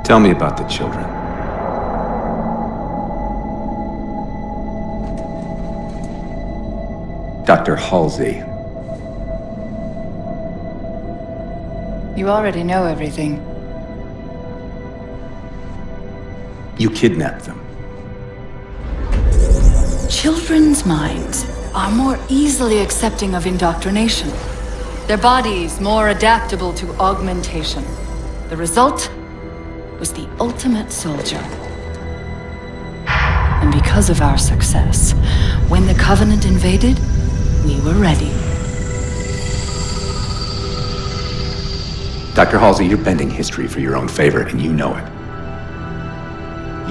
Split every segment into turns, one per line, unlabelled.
Tell me about the children. Dr. Halsey.
You already know everything.
You kidnapped them.
Children's minds are more easily accepting of indoctrination. Their bodies more adaptable to augmentation. The result was the ultimate soldier. And because of our success, when the Covenant invaded, we were ready.
Dr. Halsey, you're bending history for your own favor, and you know it.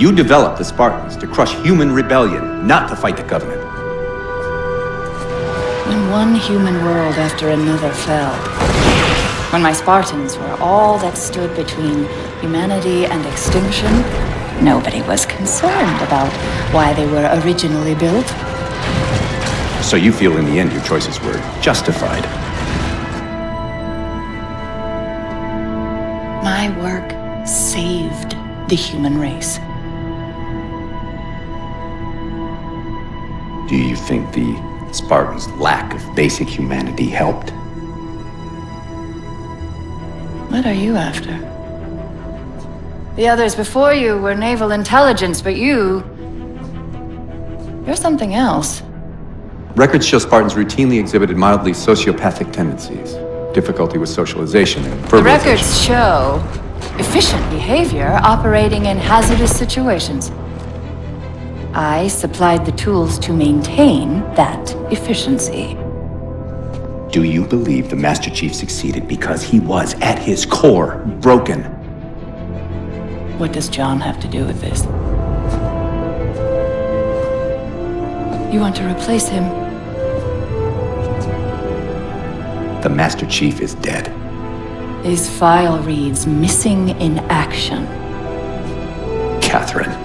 You developed the Spartans to crush human rebellion, not to fight the Covenant.
When one human world after another fell, when my Spartans were all that stood between humanity and extinction, nobody was concerned about why they were originally built.
So you feel in the end your choices were justified?
My work saved the human race.
Do you think the Spartans' lack of basic humanity helped?
What are you after? The others before you were naval intelligence, but you're something else.
Records show Spartans routinely exhibited mildly sociopathic tendencies, difficulty with socialization, and
The records show efficient behavior operating in hazardous situations. I supplied the tools to maintain that efficiency.
Do you believe the Master Chief succeeded because he was, at his core, broken?
What does John have to do with this? You want to replace him?
The Master Chief is dead.
His file reads missing in action.
Catherine.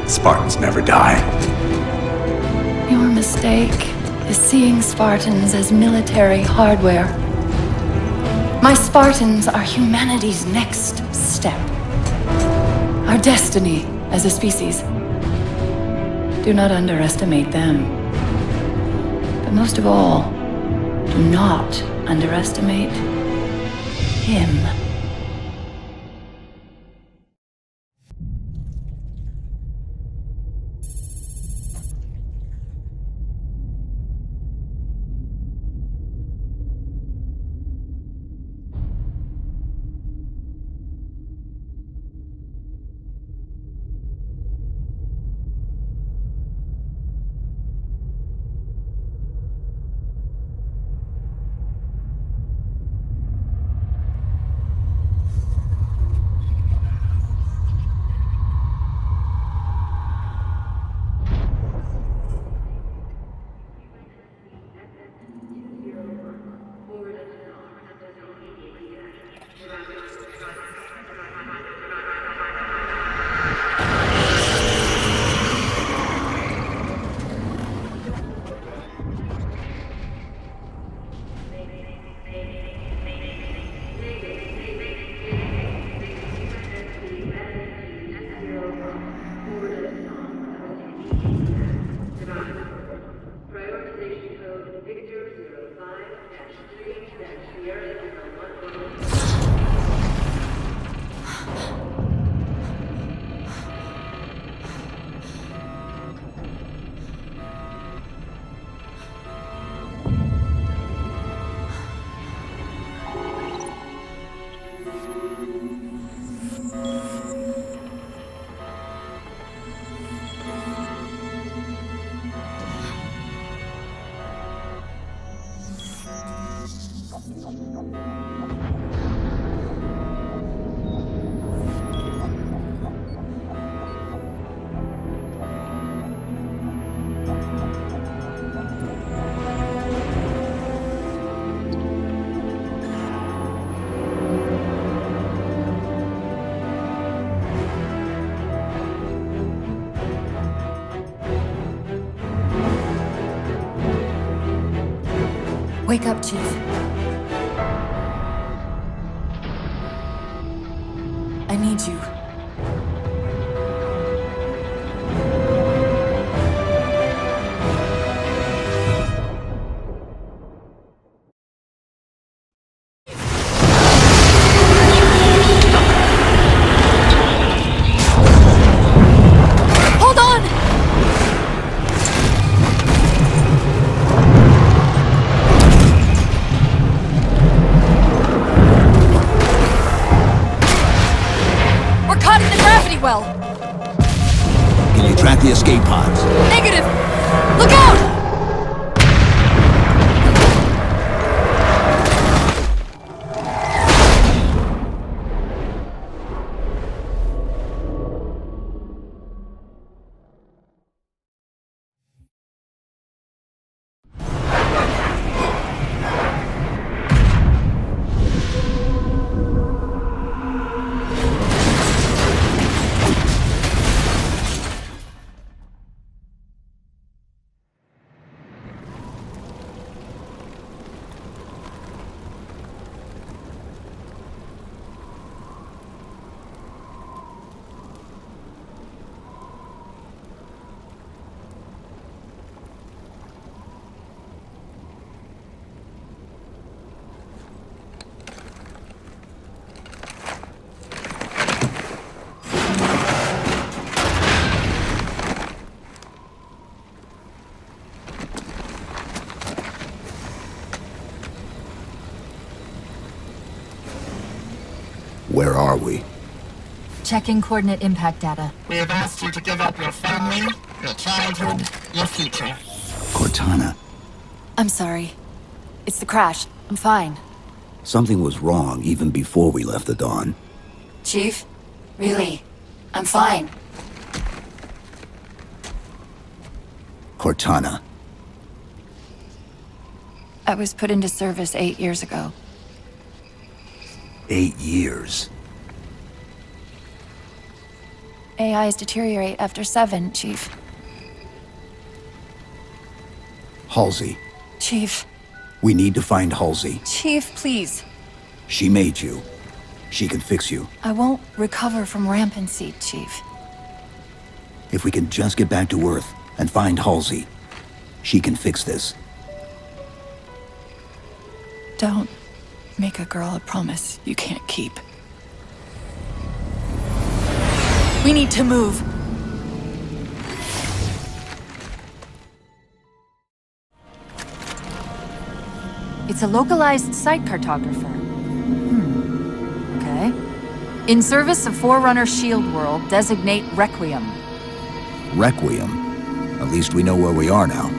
Spartans never die.
Your mistake is seeing Spartans as military hardware. My Spartans are humanity's next step. Our destiny as a species. Do not underestimate them. But most of all, do not underestimate him. Wake up, Chief. I need you. Hold on! We're caught in the gravity well.
Can you track the escape pods?
Negative! Look out!
Where are we?
Checking coordinate impact data.
We have asked you to give up your family, your childhood, your future.
Cortana,
I'm sorry. It's the crash. I'm fine.
something was wrong even before we left the Dawn.
Chief? Really? I'm fine.
Cortana.
I was put into service 8 years ago.
8 years.
AIs deteriorate after 7, Chief.
Halsey.
Chief.
We need to find Halsey.
Chief, please.
She made you. She can fix you.
I won't recover from rampancy, Chief.
If we can just get back to Earth and find Halsey, she can fix this.
Don't make a girl a promise you can't keep. We need to move.
It's a localized site cartographer. Okay. In service of Forerunners Shield World, designate Requiem.
Requiem? At least we know where we are now.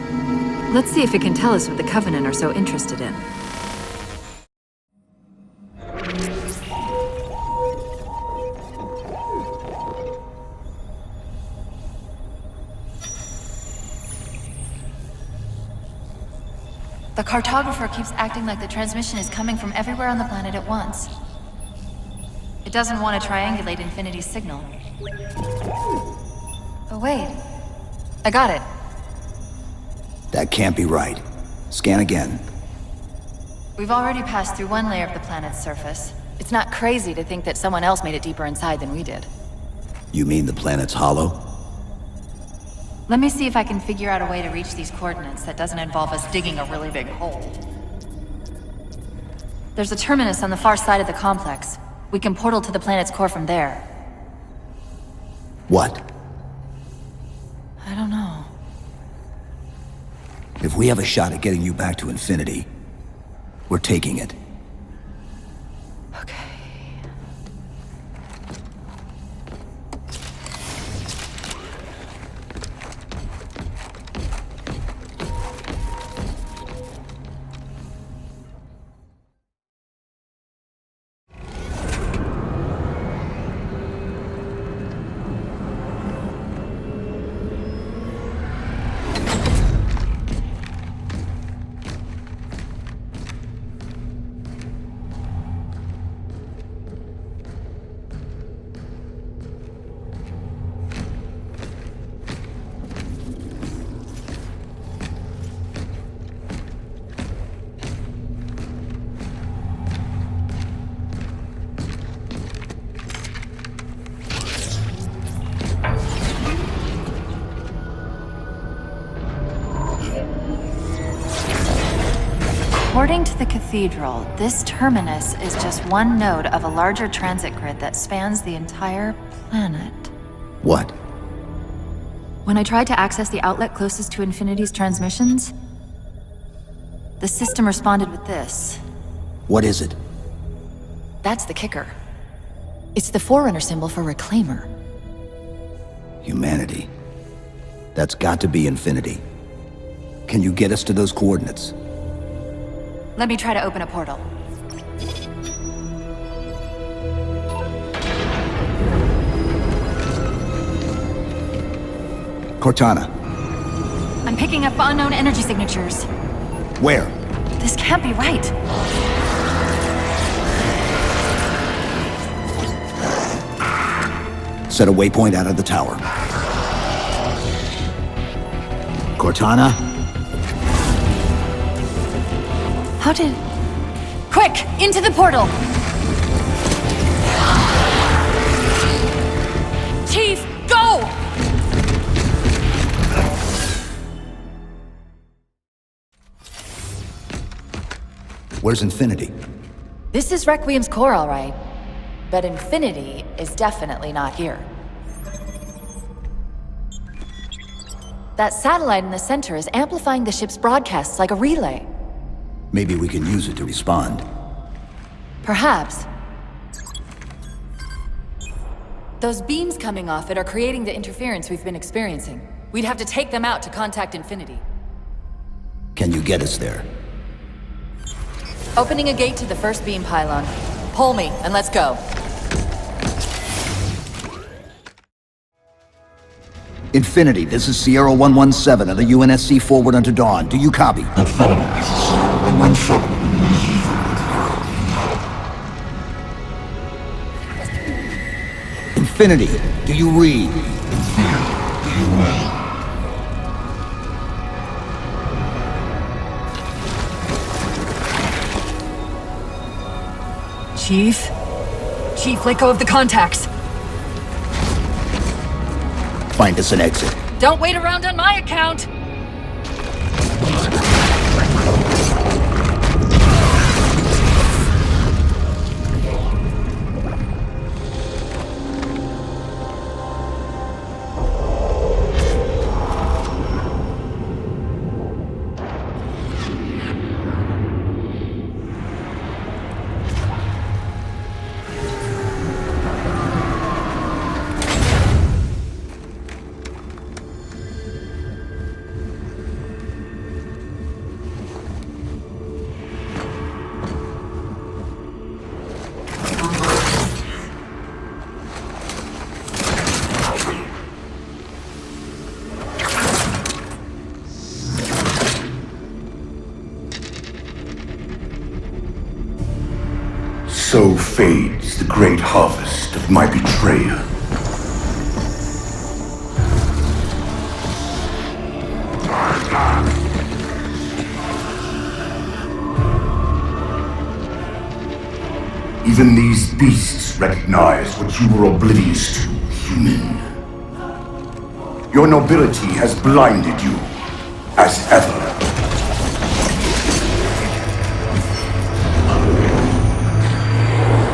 Let's see if it can tell us what the Covenant are so interested in.
The cartographer keeps acting like the transmission is coming from everywhere on the planet at once. It doesn't want to triangulate Infinity's signal. Oh wait, I got it.
That can't be right. Scan again.
We've already passed through one layer of the planet's surface. It's not crazy to think that someone else made it deeper inside than we did.
You mean the planet's hollow?
Let me see if I can figure out a way to reach these coordinates that doesn't involve us digging a really big hole. There's a terminus on the far side of the complex. We can portal to the planet's core from there.
What?
I don't know.
If we have a shot at getting you back to Infinity, we're taking it.
Okay.
According to the cathedral, this terminus is just one node of a larger transit grid that spans the entire planet.
What?
When I tried to access the outlet closest to Infinity's transmissions, the system responded with this.
What is it?
That's the kicker. It's the Forerunner symbol for Reclaimer.
Humanity. That's got to be Infinity. Can you get us to those coordinates?
Let me try to open a portal.
Cortana.
I'm picking up unknown energy signatures.
Where?
This can't be right.
Set a waypoint out of the tower. Cortana?
How did... Quick! Into the portal! Chief, go!
Where's Infinity?
This is Requiem's core, all right. But Infinity is definitely not here. That satellite in the center is amplifying the ship's broadcasts like a relay.
Maybe we can use it to respond.
Perhaps. Those beams coming off it are creating the interference we've been experiencing. We'd have to take them out to contact Infinity.
Can you get us there?
Opening a gate to the first beam pylon. Pull me, and let's go.
Infinity, this is Sierra 117 of the UNSC Forward Unto Dawn. Do you copy? Infinity, do you read?
Chief? Chief, let go of the contacts!
Find us an exit.
Don't wait around on my account!
So fades the great harvest of my betrayer. Even these beasts recognize what you were oblivious to, human. Your nobility has blinded you, as ever.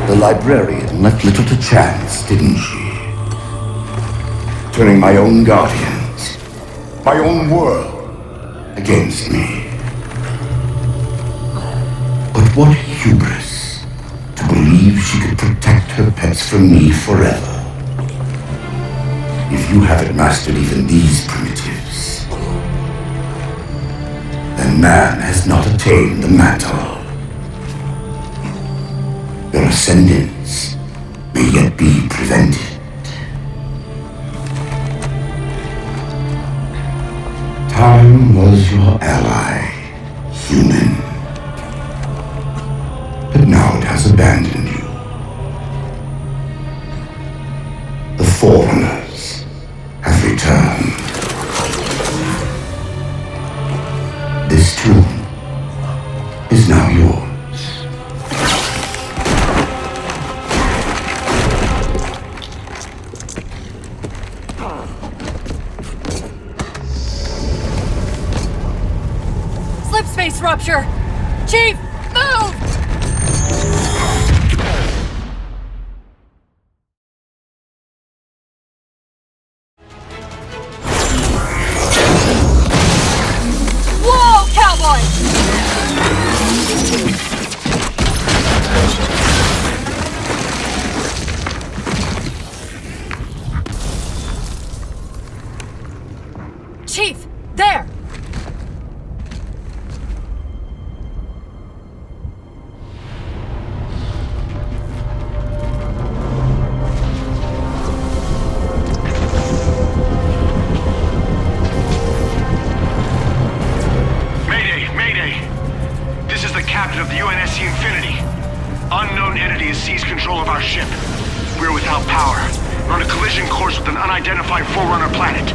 The librarian left little to chance, didn't she? Turning my own guardians, my own world, against me. But what hubris to believe she could protect her pets from me forever. If you haven't mastered even these primitives, then man has not attained the mantle. Their ascendance may yet be prevented. Time was your ally, human. But now it has abandoned you. The Forerunners have returned. This tomb is now yours.
Slip space rupture! Chief!
We're on a collision course with an unidentified Forerunner planet.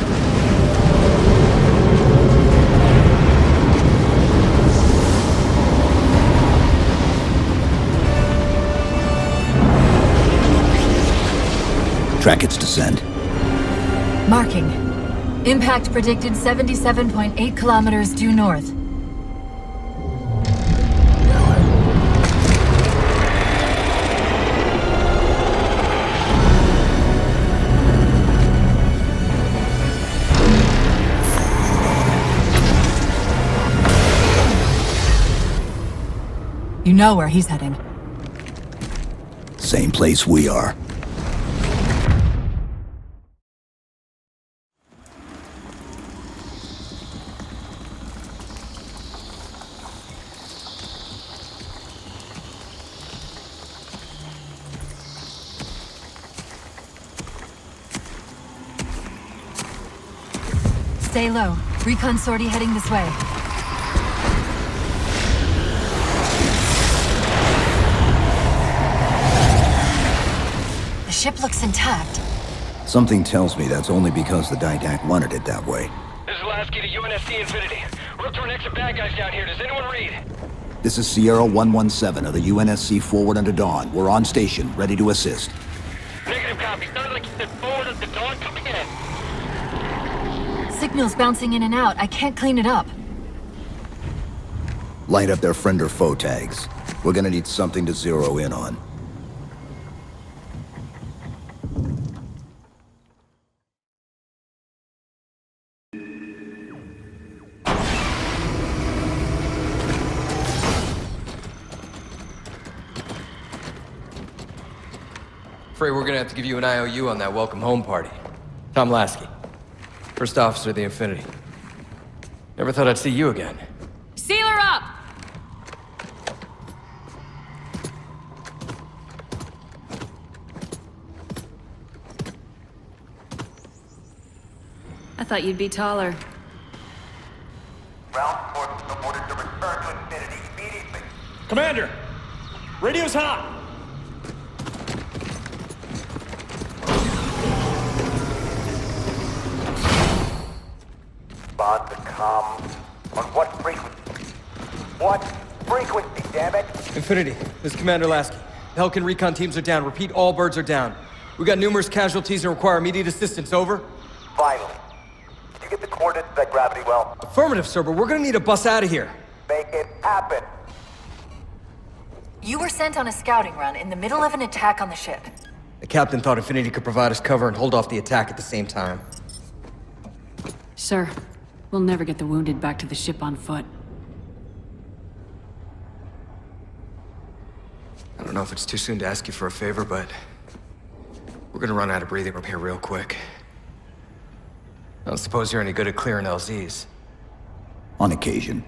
Track its descent.
Marking. Impact predicted 77.8 kilometers due north. You know where he's heading.
Same place we are.
Stay low. Recon sortie heading this way. The ship looks intact.
Something tells me that's only because the Didact wanted it that way.
This is Lasky to UNSC Infinity. We're up to an extra bad guys down here. Does anyone read?
This is Sierra 117 of the UNSC Forward Under Dawn. We're on station, ready to assist.
Negative copy. Sounded like you said Forward Under Dawn coming in.
Signal's bouncing in and out. I can't clean it up.
Light up their friend or foe tags. We're gonna need something to zero in on.
Afraid we're gonna have to give you an IOU on that welcome home party. Tom Lasky, First Officer of the Infinity. Never thought I'd see you again.
Seal her up! I thought you'd be taller.
Ground forces have ordered to return to Infinity immediately.
Commander! Radio's hot!
Respond to comm. On what frequency? What frequency, damn it?
Infinity, this is Commander Lasky. The Helkin recon teams are down. Repeat, all birds are down. We got numerous casualties and require immediate assistance, over.
Finally. Did you get the coordinates of that gravity well?
Affirmative, sir, but we're gonna need a bus out of here.
Make it happen.
You were sent on a scouting run in the middle of an attack on the ship.
The captain thought Infinity could provide us cover and hold off the attack at the same time.
Sir, we'll never get the wounded back to the ship on foot.
I don't know if it's too soon to ask you for a favor, but we're gonna run out of breathing room here real quick. I don't suppose you're any good at clearing LZs.
On occasion.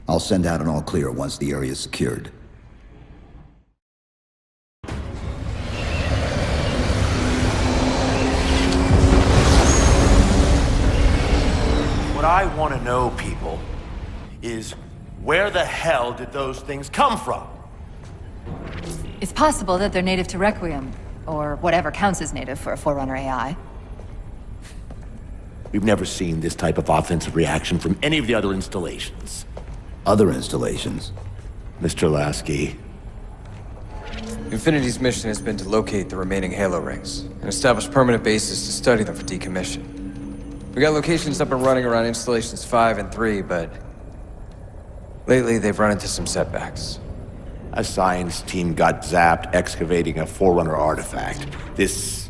I'll send out an all clear once the area's secured.
What I want to know, people, is where the hell did those things come from?
It's possible that they're native to Requiem, or whatever counts as native for a Forerunner AI.
We've never seen this type of offensive reaction from any of the other installations.
Other installations?
Mr. Lasky.
Infinity's mission has been to locate the remaining Halo rings and establish permanent bases to study them for decommission. We got locations up and running around installations 5 and 3, but lately they've run into some setbacks.
A science team got zapped excavating a Forerunner artifact. This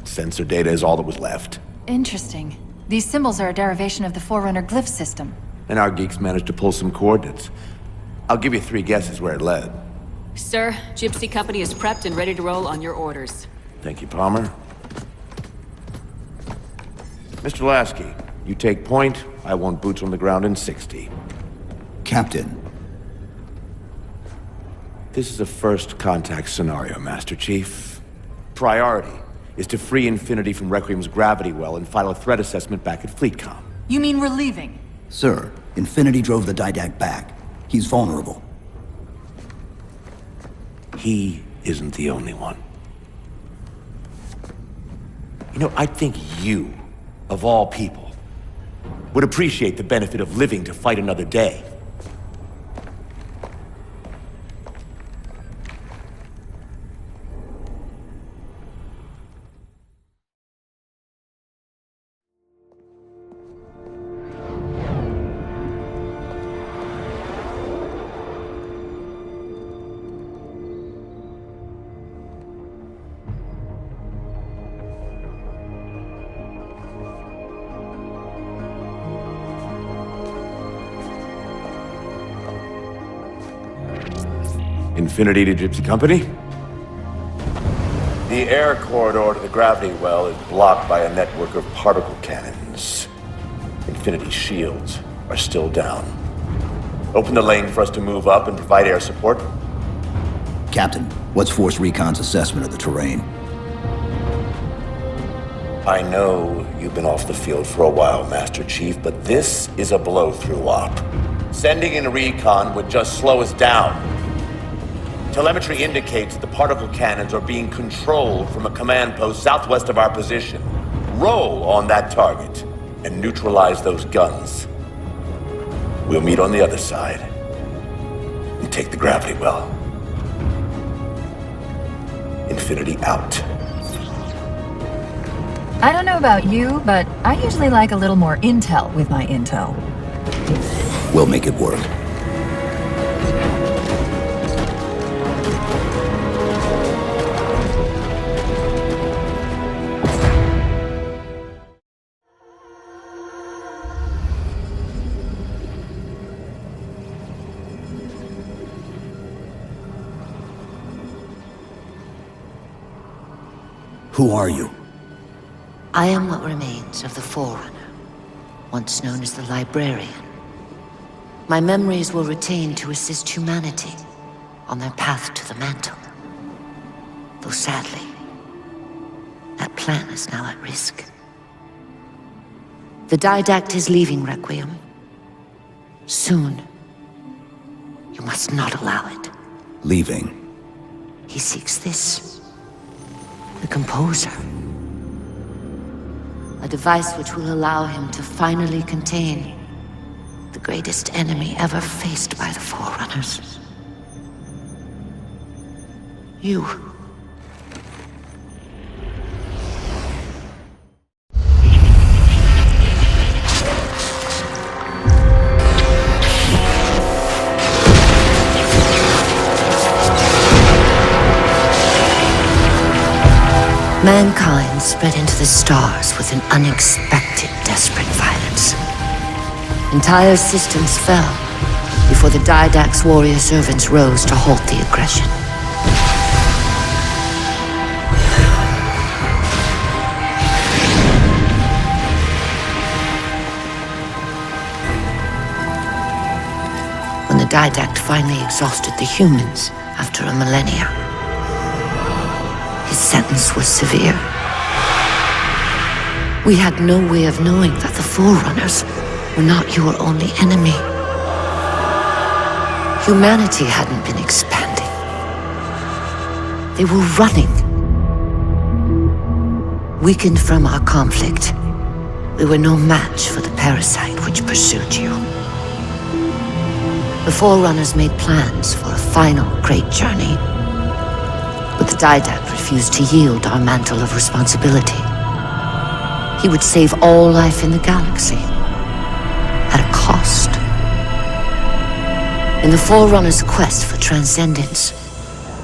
sensor data is all that was left.
Interesting. These symbols are a derivation of the Forerunner glyph system.
And our geeks managed to pull some coordinates. I'll give you 3 guesses where it led.
Sir, Gypsy Company is prepped and ready to roll on your orders.
Thank you, Palmer. Mr. Lasky, you take point. I want boots on the ground in 60.
Captain.
This is a first contact scenario, Master Chief. Priority is to free Infinity from Requiem's gravity well and file a threat assessment back at FleetCom.
You mean we're leaving?
Sir, Infinity drove the Didact back. He's vulnerable.
He isn't the only one. You know, I think you, of all people, would appreciate the benefit of living to fight another day. Infinity to Gypsy Company? The air corridor to the gravity well is blocked by a network of particle cannons. Infinity's shields are still down. Open the lane for us to move up and provide air support.
Captain, what's Force Recon's assessment of the terrain?
I know you've been off the field for a while, Master Chief, but this is a blow-through op. Sending in recon would just slow us down. Telemetry indicates the particle cannons are being controlled from a command post southwest of our position. Roll on that target and neutralize those guns. We'll meet on the other side and take the gravity well. Infinity out.
I don't know about you, but I usually like a little more intel with my intel.
We'll make it work. Who are you?
I am what remains of the Forerunner, once known as the Librarian. My memories were retained to assist humanity on their path to the Mantle. Though sadly, that plan is now at risk. The Didact is leaving Requiem. Soon. You must not allow it.
Leaving?
He seeks this. The Composer. A device which will allow him to finally contain the greatest enemy ever faced by the Forerunners. You. Mankind spread into the stars with an unexpected, desperate violence. Entire systems fell before the Didact's warrior servants rose to halt the aggression. When the Didact finally exhausted the humans after a millennia, his sentence was severe. We had no way of knowing that the Forerunners were not your only enemy. Humanity hadn't been expanding. They were running. Weakened from our conflict, we were no match for the parasite which pursued you. The Forerunners made plans for a final great journey. But the Didact refused to yield our Mantle of Responsibility. He would save all life in the galaxy, at a cost. In the Forerunner's quest for transcendence,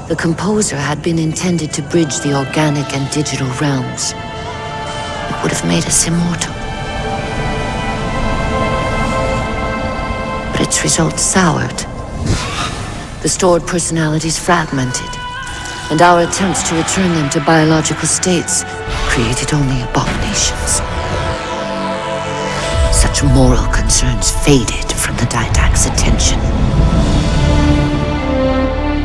the Composer had been intended to bridge the organic and digital realms. It would have made us immortal. But its results soured. The stored personalities fragmented, and our attempts to return them to biological states created only abominations. Such moral concerns faded from the Didact's attention.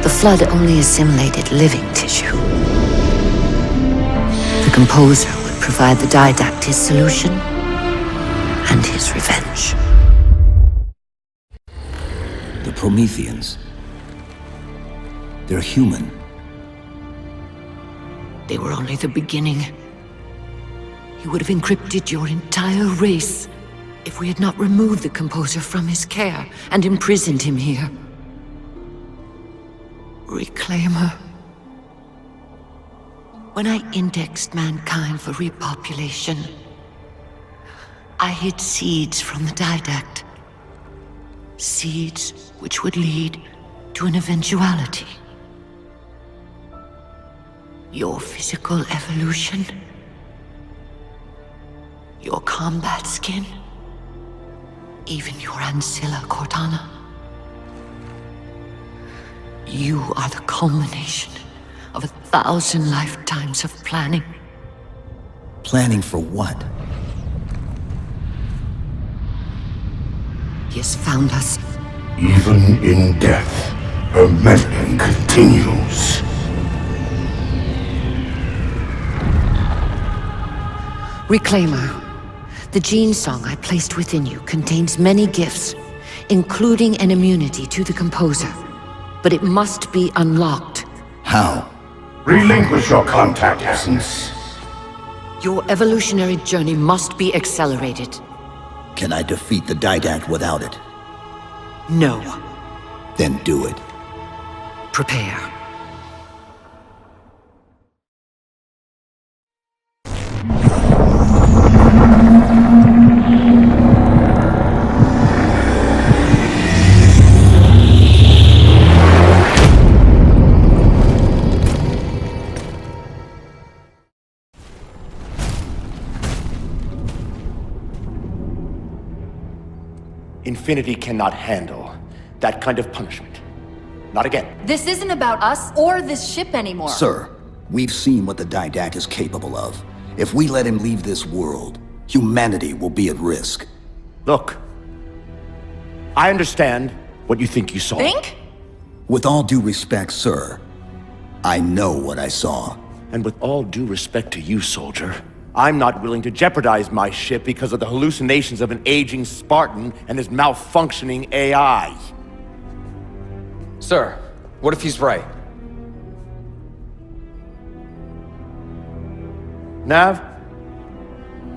The Flood only assimilated living tissue. The Composer would provide the Didact his solution and his revenge.
The Prometheans. They're human.
They were only the beginning. He would have encrypted your entire race if we had not removed the composer from his care and imprisoned him here. Reclaimer. When I indexed mankind for repopulation, I hid seeds from the didact. Seeds which would lead to an eventuality. Your physical evolution. Your combat skin. Even your ancilla, Cortana. You are the culmination of 1,000 lifetimes of planning.
Planning for what?
He has found us.
Even in death, her meddling continues.
Reclaimer. The gene song I placed within you contains many gifts, including an immunity to the composer. But it must be unlocked.
How?
Relinquish your contact essence.
Your evolutionary journey must be accelerated.
Can I defeat the didact without it?
No.
Then do it.
Prepare.
Infinity cannot handle that kind of punishment. Not again.
This isn't about us or this ship anymore.
Sir, we've seen what the didact is capable of. If we let him leave this world, humanity will be at risk.
Look, I understand what you think you saw.
Think?
With all due respect, sir, I know what I saw.
And with all due respect to you, soldier, I'm not willing to jeopardize my ship because of the hallucinations of an aging Spartan and his malfunctioning AI.
Sir, what if he's right?
Nav,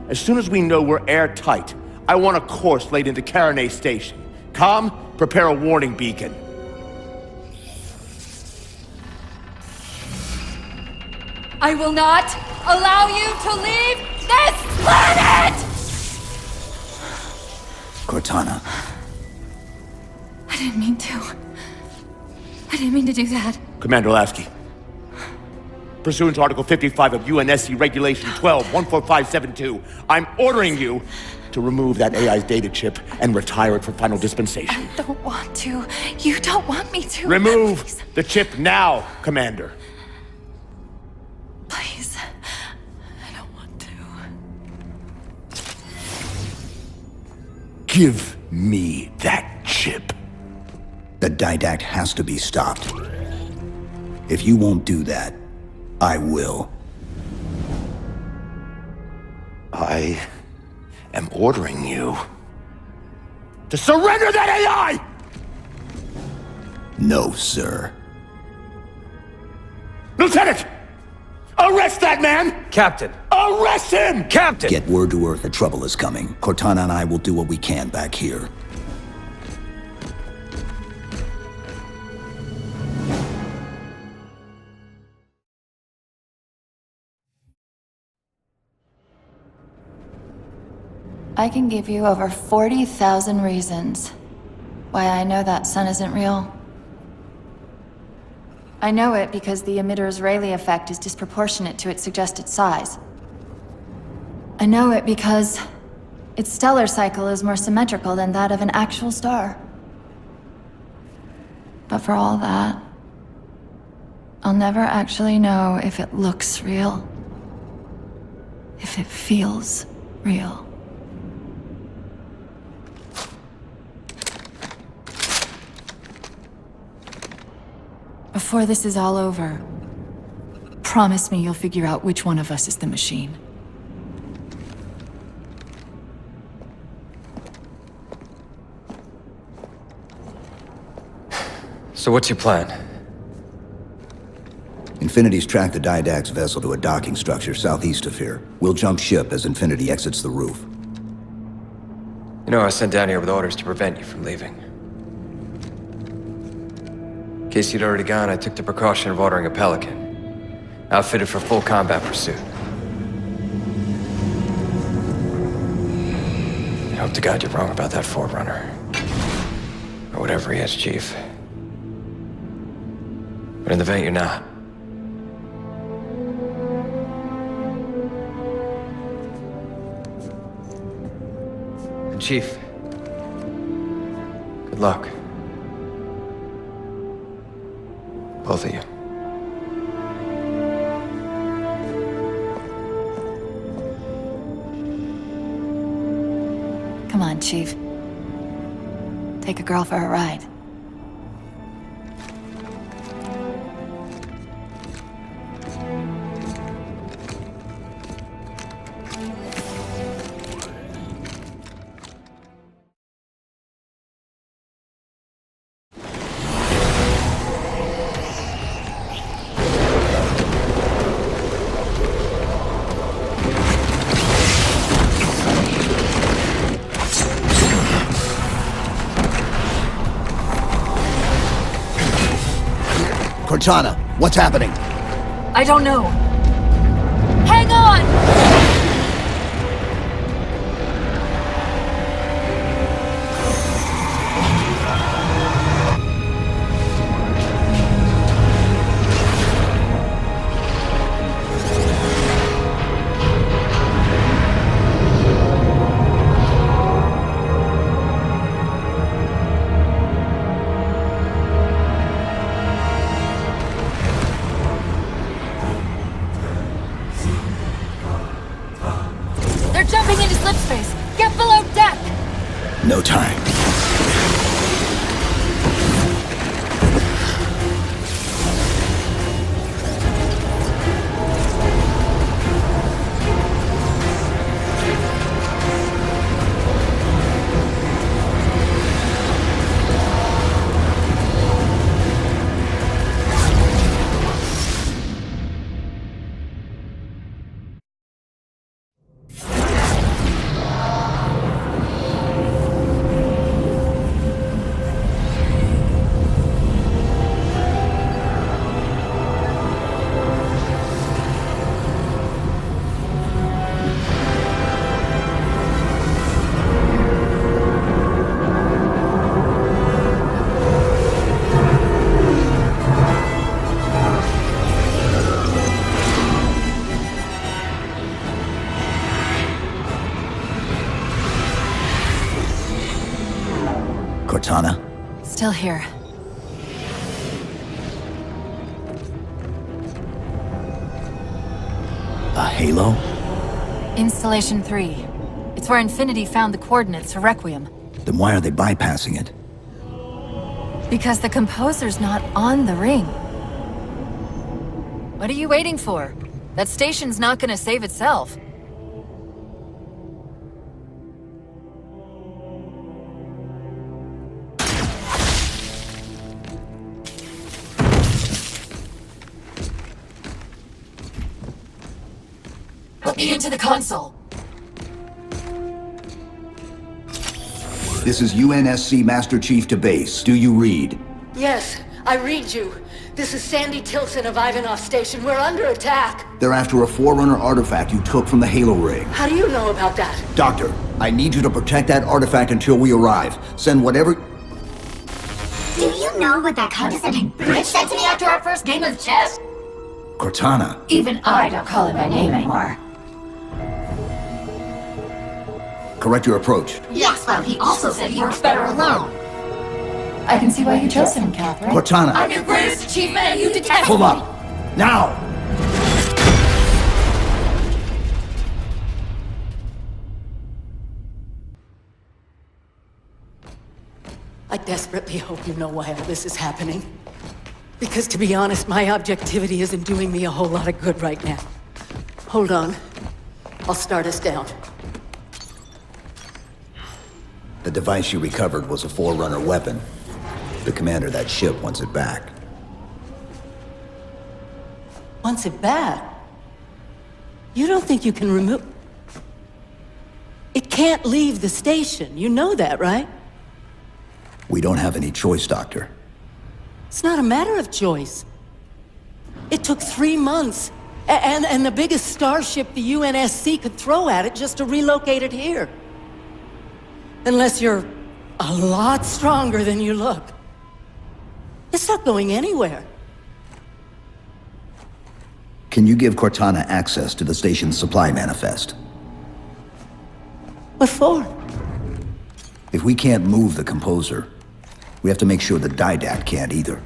as soon as we know we're airtight, I want a course laid into Caranay Station. Com, prepare a warning beacon.
I will not allow you to leave this planet!
Cortana.
I didn't mean to. I didn't mean to do that.
Commander Lasky. Pursuant to Article 55 of UNSC Regulation 12-14572, I'm ordering you to remove that AI's data chip and retire it for final dispensation.
I don't want to. You don't want me to.
Remove
Please.
the chip now, Commander.
Please. I don't want to.
Give me that chip.
The didact has to be stopped. If you won't do that, I will.
I am ordering you to surrender that AI!
No, sir.
Lieutenant! Arrest that man!
Captain!
Arrest him!
Captain!
Get word to Earth that trouble is coming. Cortana and I will do what we can back here.
I can give you over 40,000 reasons why I know that sun isn't real. I know it because the emitter's Rayleigh effect is disproportionate to its suggested size. I know it because its stellar cycle is more symmetrical than that of an actual star. But for all that, I'll never actually know if it looks real. If it feels real. Before this is all over, promise me you'll figure out which one of us is the machine.
So what's your plan?
Infinity's tracked the Diadac's vessel to a docking structure southeast of here. We'll jump ship as Infinity exits the roof.
You know, I was sent down here with orders to prevent you from leaving. In case you'd already gone, I took the precaution of ordering a Pelican, outfitted for full combat pursuit. I hope to God you're wrong about that Forerunner. Or whatever he is, Chief. But in the event you're not. And Chief, good luck. Both of you.
Come on, Chief. Take a girl for a ride.
Cortana, what's happening?
I don't know. Hang on!
No time. Cortana?
Still here.
A halo?
Installation 3. It's where Infinity found the coordinates for Requiem.
Then why are they bypassing it?
Because the composer's not on the ring. What are you waiting for? That station's not gonna save itself. Put me into the console.
This is UNSC Master Chief to base. Do you read?
Yes, I read you. This is Sandy Tilson of Ivanov Station. We're under attack.
They're after a Forerunner artifact you took from the Halo ring.
How do you know about that?
Doctor, I need you to protect that artifact until we arrive. Send whatever...
Do you know what that condescending bitch said to me after our first game of chess?
Cortana.
Even I don't call him by name anymore.
Correct your approach.
Yes, well, he also said he works better alone.
I can see why you chose him, Catherine.
Cortana.
I'm your greatest achievement and you detest
Pull
me.
up! Now!
I desperately hope you know why all this is happening. Because to be honest, my objectivity isn't doing me a whole lot of good right now. Hold on. I'll start us down.
The device you recovered was a Forerunner weapon. The commander of that ship wants it back.
wants it bad. You don't think you can remove... It can't leave the station. You know that, right?
We don't have any choice, Doctor.
It's not a matter of choice. It took 3 months, and the biggest starship the UNSC could throw at it just to relocate it here. Unless you're a lot stronger than you look. It's not going anywhere.
Can you give Cortana access to the station's supply manifest?
What for?
If we can't move the composer, we have to make sure the Didact can't either.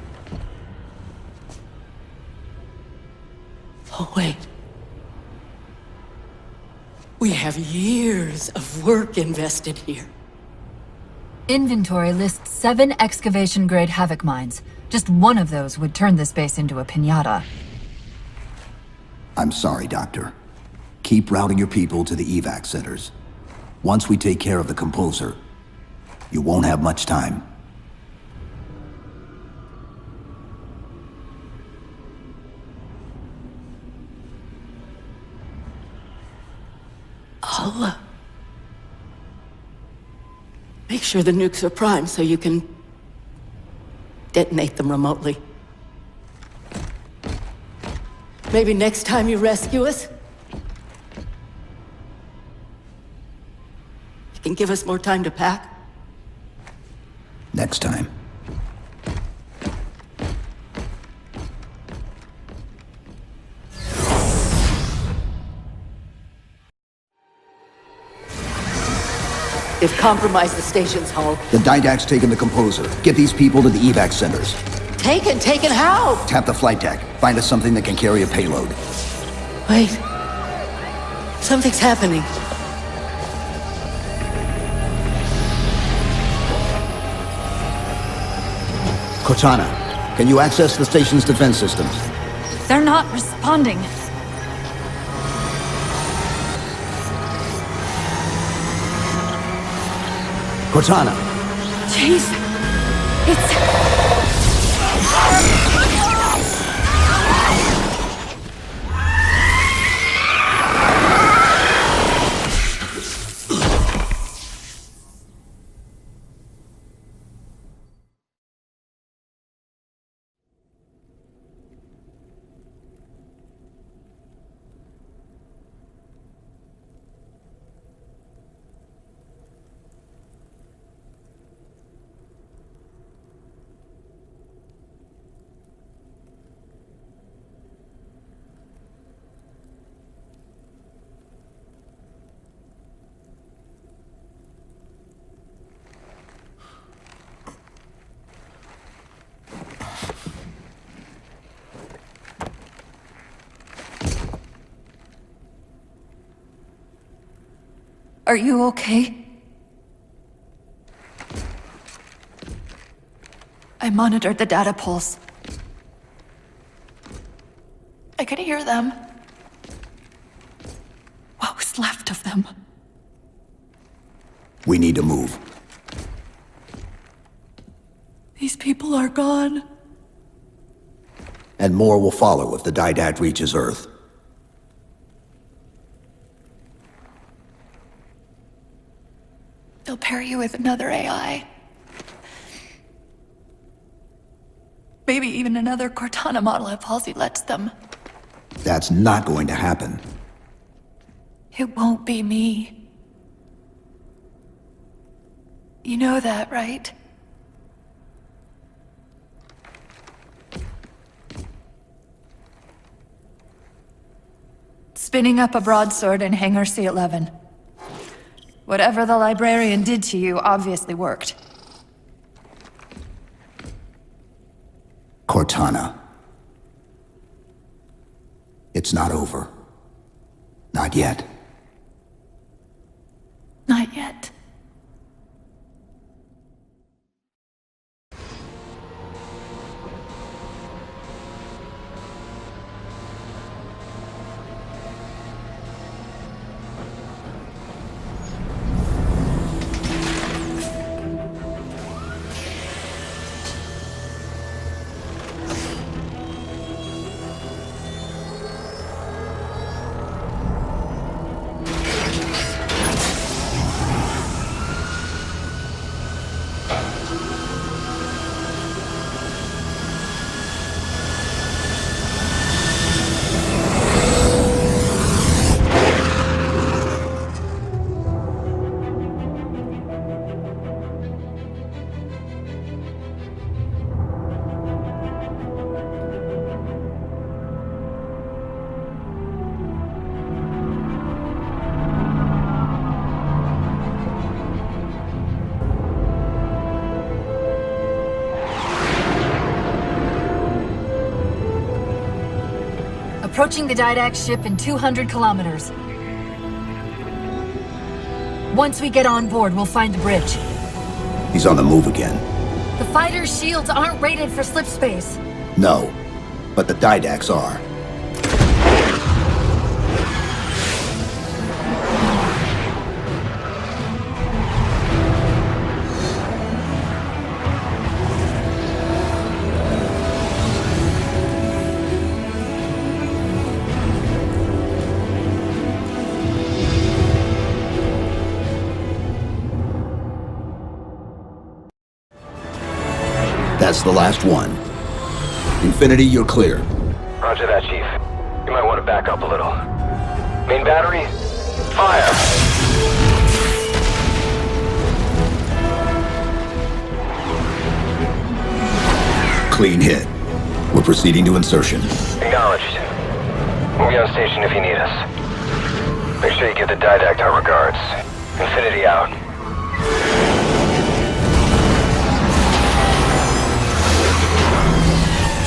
Oh, wait. We have years of work invested here.
Inventory lists 7 excavation-grade Havoc mines. Just one of those would turn this base into a piñata.
I'm sorry, Doctor. Keep routing your people to the evac centers. Once we take care of the composer, you won't have much time.
I'll, make sure the nukes are primed so you can detonate them remotely. Maybe next time you rescue us, you can give us more time to pack.
Next time.
They've compromised the station's hull.
The Didact's taken the composer. Get these people to the evac centers.
Taken how?
Tap the flight deck. Find us something that can carry a payload.
Wait. Something's happening.
Cortana, can you access the station's defense systems?
They're not responding.
Cortana!
Jeez. It's... Are you okay? I monitored the data pulse. I could hear them. What was left of them?
We need to move.
These people are gone.
And more will follow if the Didact reaches Earth.
They'll pair you with another AI. Maybe even another Cortana model if Halsey lets them.
That's not going to happen.
It won't be me. You know that, right? Spinning up a broadsword in Hangar C-11. Whatever the librarian did to you obviously worked.
Cortana. It's not over. Not yet.
Not yet.
Approaching the Didact ship in 200 kilometers. Once we get on board, we'll find the bridge.
He's on the move again.
The fighter's shields aren't rated for slip space.
No, but the Didacts are. That's the last one. Infinity, you're clear.
Roger that, Chief. You might want to back up a little. Main battery, fire!
Clean hit. We're proceeding to insertion.
Acknowledged. We'll be on station if you need us. Make sure you give the Didact our regards. Infinity out.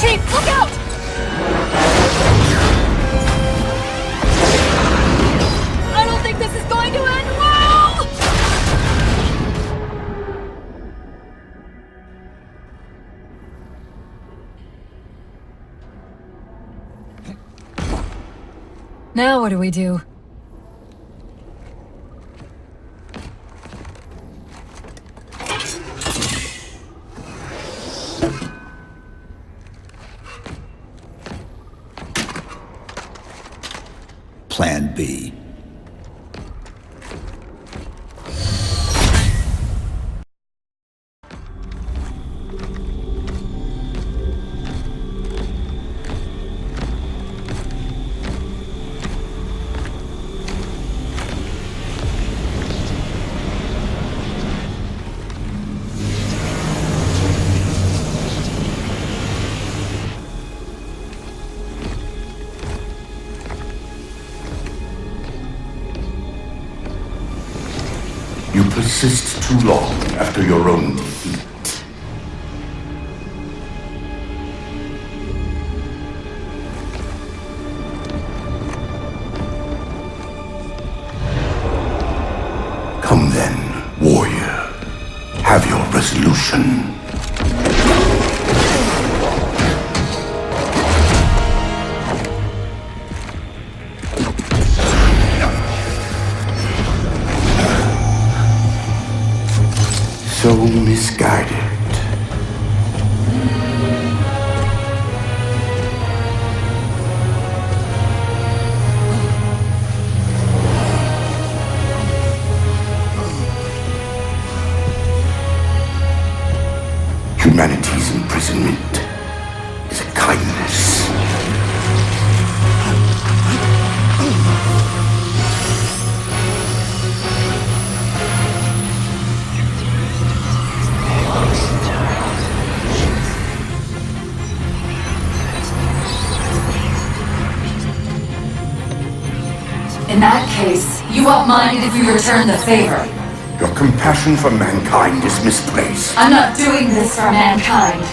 Chief, look out! I don't think this is going to end well! Now what do we do?
Plan B.
You persist too long after your own defeat. Come then, warrior. Have your resolution. So misguided. Humanity's imprisonment is a kindness.
In that case, you won't mind if we return the favor.
Your compassion for mankind is misplaced.
I'm not doing this for mankind.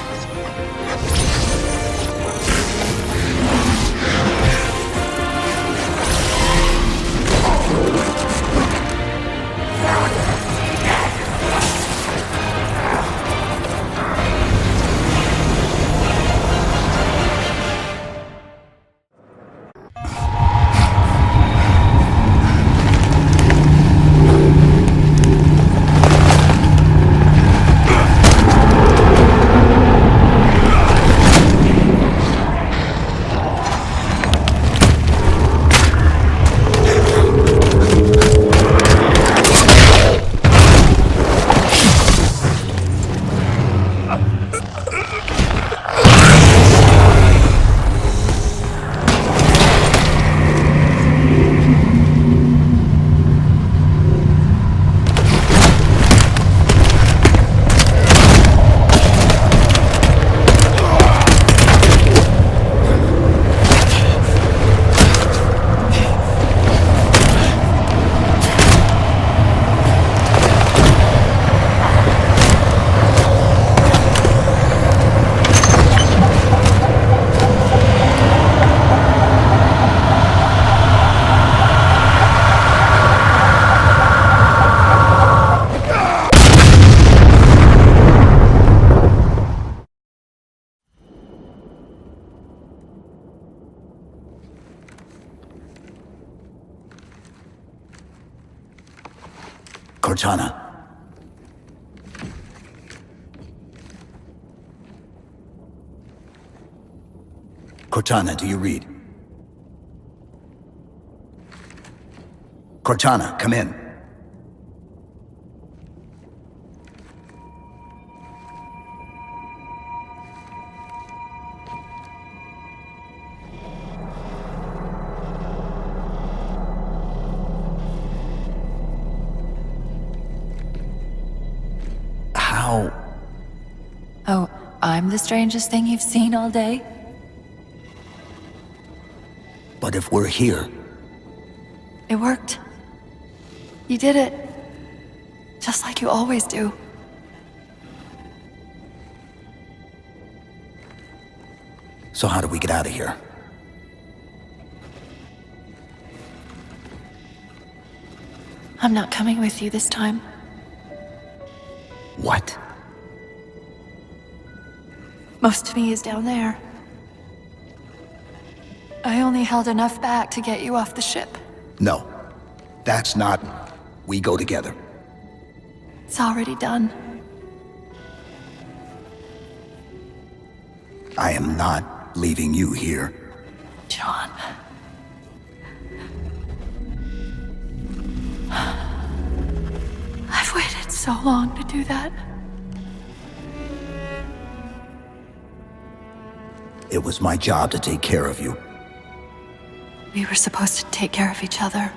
Cortana. Cortana, do you read? Cortana, come in. How?
Oh, I'm the strangest thing you've seen all day?
But if we're here...
It worked. You did it. Just like you always do.
So how do we get out of here?
I'm not coming with you this time.
What?
Most of me is down there. I only held enough back to get you off the ship.
No. That's not... We go together.
It's already done.
I am not leaving you here.
John. I've waited so long to do that.
It was my job to take care of you.
We were supposed to take care of each other.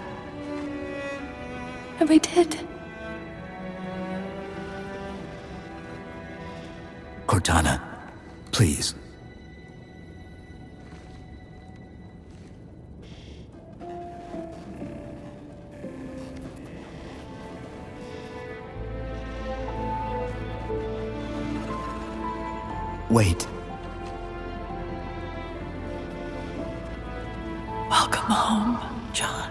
And we did.
Cortana, please. Wait.
Welcome home, John.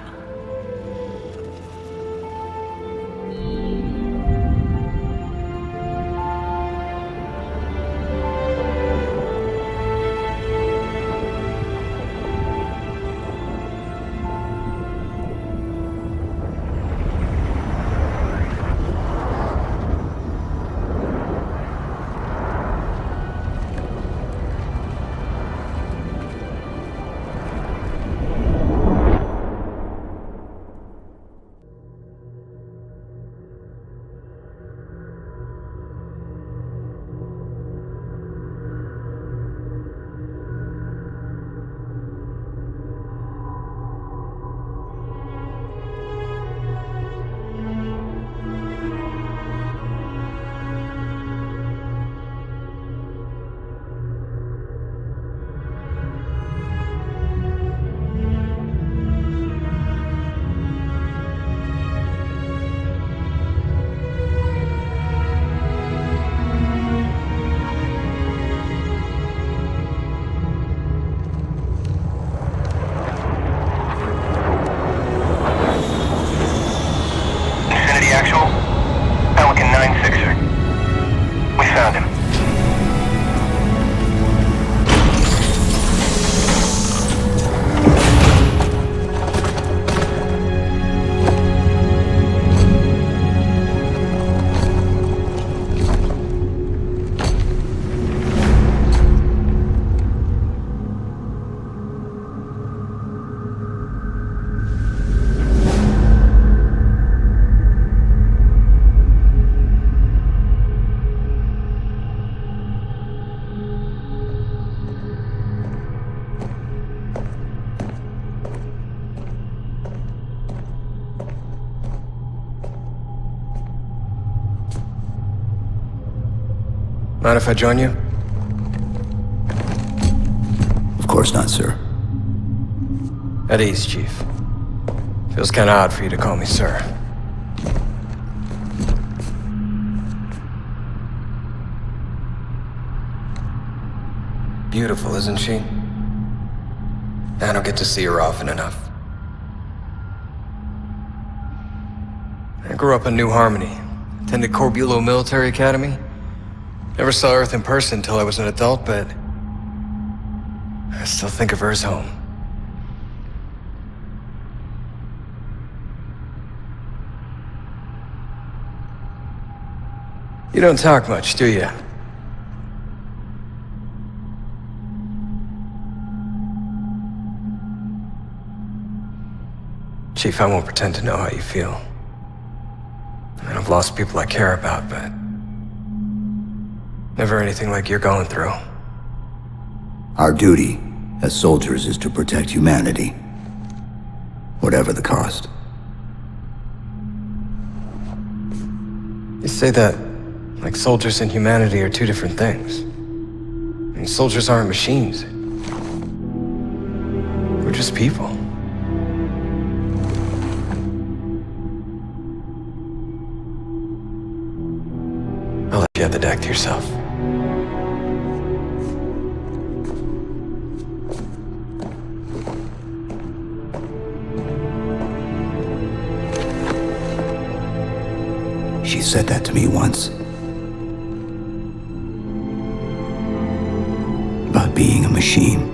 Mind if I join you?
Of course not, sir.
At ease, Chief. Feels kinda odd for you to call me sir. Beautiful, isn't she? I don't get to see her often enough. I grew up in New Harmony. Attended Corbulo Military Academy. Never saw Earth in person until I was an adult, but I still think of her as home. You don't talk much, do you? Chief, I won't pretend to know how you feel. I mean, I've lost people I care about, but never anything like you're going through.
Our duty as soldiers is to protect humanity, whatever the cost.
You say that like soldiers and humanity are two different things. I mean, soldiers aren't machines. We're just people. I'll let you have the deck to yourself.
She said that to me once. About being a machine.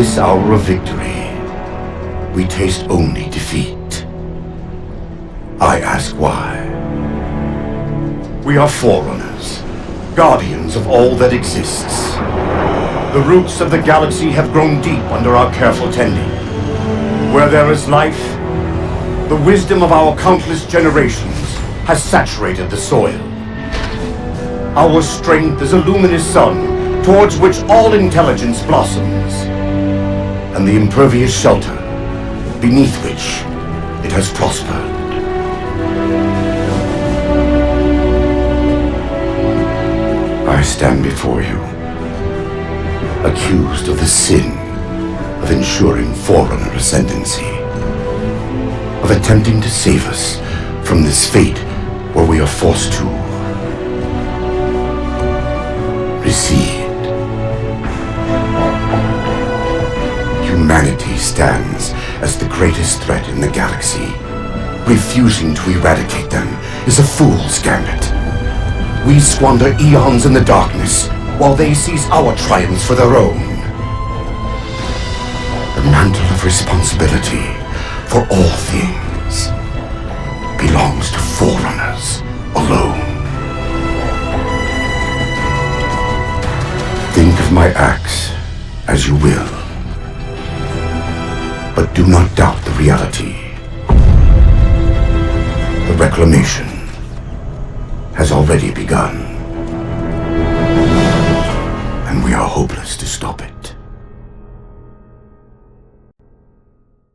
this hour of victory, we taste only defeat. I ask why. We are Forerunners, guardians of all that exists. The roots of the galaxy have grown deep under our careful tending. Where there is life, the wisdom of our countless generations has saturated the soil. Our strength is a luminous sun towards which all intelligence blossoms, and the impervious shelter beneath which it has prospered. I stand before you, accused of the sin of ensuring Forerunner ascendancy, of attempting to save us from this fate where we are forced to recede. Humanity stands as the greatest threat in the galaxy. Refusing to eradicate them is a fool's gambit. We squander eons in the darkness, while they seize our triumphs for their own. The mantle of responsibility for all things belongs to Forerunners alone. Think of my acts as you will, but do not doubt the reality. The reclamation has already begun.